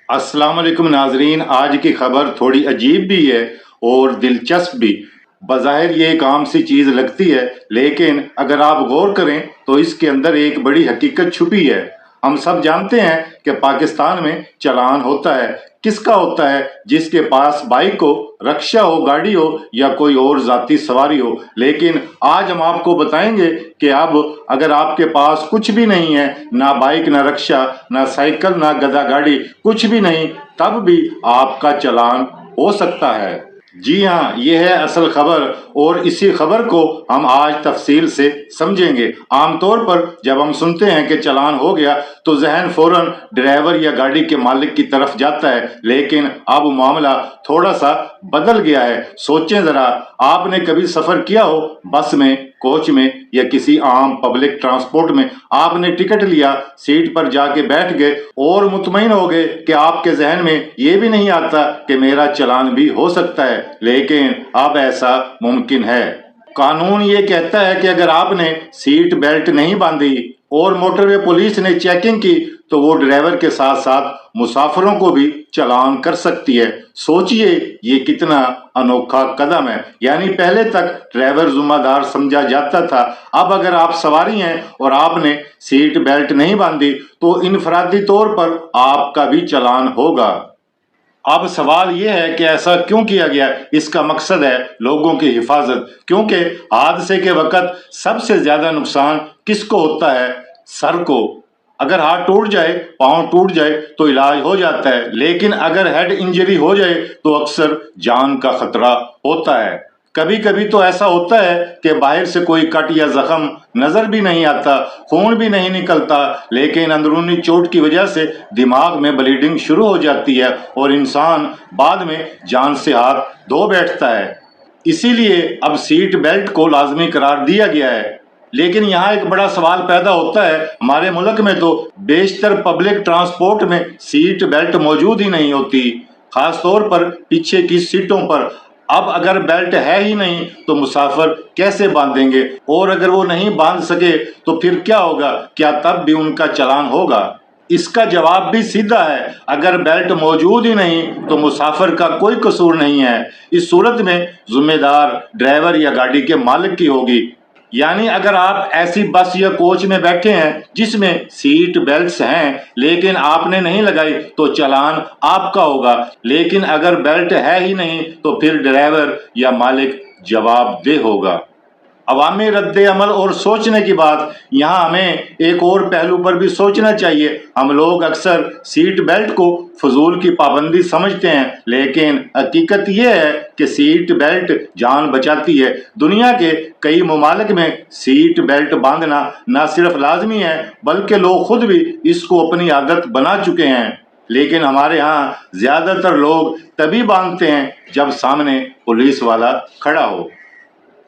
अस्सलाम वालेकुम नाजरीन, आज की खबर थोड़ी अजीब भी है और दिलचस्प भी। बज़ाहिर ये एक आम सी चीज़ लगती है, लेकिन अगर आप गौर करें तो इसके अंदर एक बड़ी हकीकत छुपी है। हम सब जानते हैं कि पाकिस्तान में चालान होता है। किसका होता है? जिसके पास बाइक हो, रक्षा हो, गाड़ी हो या कोई और जाती सवारी हो। लेकिन आज हम आपको बताएंगे कि अब अगर आपके पास कुछ भी नहीं है, ना बाइक, ना रक्षा, ना साइकिल, ना गधा गाड़ी, कुछ भी नहीं, तब भी आपका चालान हो सकता है। जी हाँ, ये है असल खबर और इसी खबर को हम आज तफसील से समझेंगे। आमतौर पर जब हम सुनते हैं कि चालान हो गया तो जहन फौरन ड्राइवर या गाड़ी के मालिक की तरफ जाता है, लेकिन अब मामला थोड़ा सा बदल गया है। सोचें जरा, आपने कभी सफर किया हो बस में, कोच में या किसी आम पब्लिक ट्रांसपोर्ट में। आपने टिकट लिया, सीट पर जाके बैठ गए और मुतमईन हो गए कि आपके जहन में ये भी नहीं आता कि मेरा चालान भी हो सकता है। लेकिन अब ऐसा मुमकिन है। कानून ये कहता है कि अगर आपने सीट बेल्ट नहीं बांधी और मोटरवे पुलिस ने चेकिंग की तो वो ड्राइवर के साथ साथ मुसाफिरों को भी चालान कर सकती है। सोचिए ये कितना अनोखा कदम है। यानी पहले तक ड्राइवर जिम्मेदार समझा जाता था, अब अगर आप सवारी हैं और आपने सीट बेल्ट नहीं बांधी तो इनफरादी तौर पर आपका भी चालान होगा। अब सवाल यह है कि ऐसा क्यों किया गया। इसका मकसद है लोगों की हिफाजत, क्योंकि हादसे के वक्त सबसे ज्यादा नुकसान किसको होता है? सर को। अगर हाथ टूट जाए, पांव टूट जाए तो इलाज हो जाता है, लेकिन अगर हेड इंजरी हो जाए तो अक्सर जान का खतरा होता है। कभी कभी तो ऐसा होता है कि बाहर से कोई कट या जख्म नजर भी नहीं आता, खून भी नहीं निकलता, लेकिन अंदरूनी चोट की वजह से दिमाग में ब्लीडिंग शुरू हो जाती है और इंसान बाद में जान से हाथ धो बैठता है। इसीलिए अब सीट बेल्ट को लाजमी करार दिया गया है। लेकिन यहाँ एक बड़ा सवाल पैदा होता है, हमारे मुल्क में तो बेशतर पब्लिक ट्रांसपोर्ट में सीट बेल्ट मौजूद ही नहीं होती, खासतौर पर पीछे की सीटों पर। अब अगर बेल्ट है ही नहीं तो मुसाफिर कैसे बांधेंगे? और अगर वो नहीं बांध सके तो फिर क्या होगा? क्या तब भी उनका चालान होगा? इसका जवाब भी सीधा है, अगर बेल्ट मौजूद ही नहीं तो मुसाफिर का कोई कसूर नहीं है। इस सूरत में जिम्मेदार ड्राइवर या गाड़ी के मालिक की होगी। यानी अगर आप ऐसी बस या कोच में बैठे हैं जिसमें सीट बेल्ट्स हैं लेकिन आपने नहीं लगाई तो चालान आपका होगा, लेकिन अगर बेल्ट है ही नहीं तो फिर ड्राइवर या मालिक जवाबदेह होगा। अवामी रद्द अमल और सोचने की बात, यहाँ हमें एक और पहलू पर भी सोचना चाहिए। हम लोग अक्सर सीट बेल्ट को फजूल की पाबंदी समझते हैं, लेकिन हकीकत यह है कि सीट बेल्ट जान बचाती है। दुनिया के कई ममालिक में सीट बेल्ट बांधना न सिर्फ लाजमी है बल्कि लोग खुद भी इसको अपनी आदत बना चुके हैं। लेकिन हमारे यहाँ ज्यादातर लोग तभी बांधते हैं जब सामने पुलिस वाला खड़ा हो।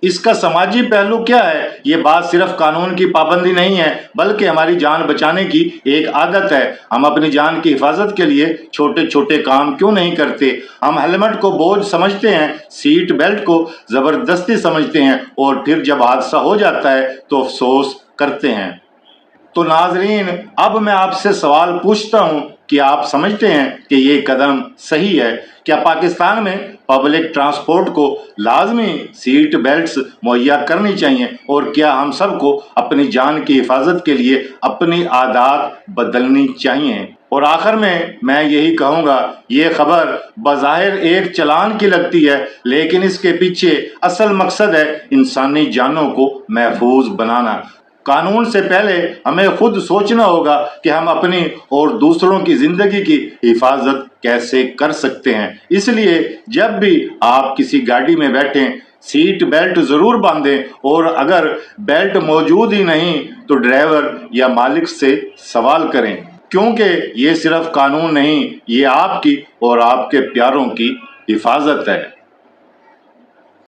इसका समाजी पहलू क्या है? ये बात सिर्फ कानून की पाबंदी नहीं है बल्कि हमारी जान बचाने की एक आदत है। हम अपनी जान की हिफाजत के लिए छोटे छोटे काम क्यों नहीं करते? हम हेलमेट को बोझ समझते हैं, सीट बेल्ट को जबरदस्ती समझते हैं और फिर जब हादसा हो जाता है तो अफसोस करते हैं। तो नाजरीन, अब मैं आपसे सवाल पूछता हूँ कि आप समझते हैं कि ये कदम सही है? क्या पाकिस्तान में पब्लिक ट्रांसपोर्ट को लाजमी सीट बेल्ट्स मुहैया करनी चाहिए? और क्या हम सबको अपनी जान की हिफाजत के लिए अपनी आदत बदलनी चाहिए? और आखिर में मैं यही कहूँगा, ये खबर बज़ाहिर एक चालान की लगती है, लेकिन इसके पीछे असल मकसद है इंसानी जानों को महफूज बनाना। कानून से पहले हमें खुद सोचना होगा कि हम अपनी और दूसरों की जिंदगी की हिफाजत कैसे कर सकते हैं। इसलिए जब भी आप किसी गाड़ी में बैठें, सीट बेल्ट जरूर बांधें और अगर बेल्ट मौजूद ही नहीं तो ड्राइवर या मालिक से सवाल करें, क्योंकि ये सिर्फ कानून नहीं, ये आपकी और आपके प्यारों की हिफाजत है।